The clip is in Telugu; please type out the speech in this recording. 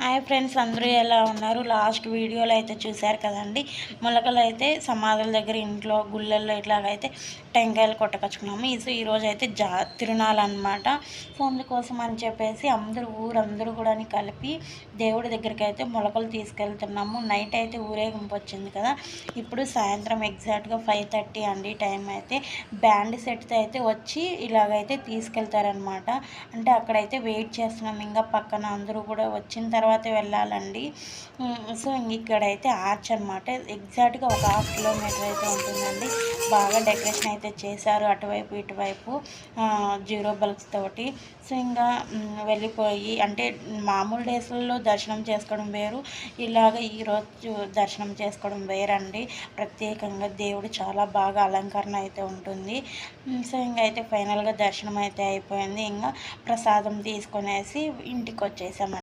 హాయ్ ఫ్రెండ్స్, అందరూ ఎలా ఉన్నారు? లాస్ట్ వీడియోలో అయితే చూశారు కదండి. మొలకలు అయితే సమాధుల దగ్గర, ఇంట్లో గుళ్ళల్లో ఇట్లాగైతే టెంకాయలు కొట్టకొచ్చుకున్నాము. ఈరోజు అయితే తిరునాళ్ళనమాట. సో అందుకోసం అని చెప్పేసి ఊరందరూ కూడా కలిపి దేవుడి దగ్గరికి అయితే మొలకలు తీసుకెళ్తున్నాము. నైట్ అయితే ఊరేగింపు వచ్చింది కదా. ఇప్పుడు సాయంత్రం ఎగ్జాక్ట్గా 5:30 అండి టైం అయితే. బ్యాండ్ సెట్తో అయితే వచ్చి ఇలాగైతే తీసుకెళ్తారనమాట. అంటే అక్కడైతే వెయిట్ చేస్తున్నాం, ఇంకా పక్కన అందరూ కూడా వచ్చిన తర్వాత వెళ్ళాలండి. సో ఇక్కడైతే ఆర్చ్ అనమాట. ఎగ్జాక్ట్గా ఒక 1/2 కిలోమీటర్ అయితే ఉంటుందండి. బాగా డెకరేషన్ అయితే చేశారు అటువైపు ఇటువైపు జీరో బల్బ్స్ తోటి. సో ఇంకా వెళ్ళిపోయి, అంటే మామూలు డేస్లలో దర్శనం చేసుకోవడం వేరు, ఇలాగ ఈరోజు దర్శనం చేసుకోవడం వేరండి. ప్రత్యేకంగా దేవుడు చాలా బాగా అలంకరణ అయితే ఉంటుంది. సో ఇంకా అయితే ఫైనల్గా దర్శనం అయితే అయిపోయింది. ఇంకా ప్రసాదం తీసుకొనేసి ఇంటికి వచ్చేసాం.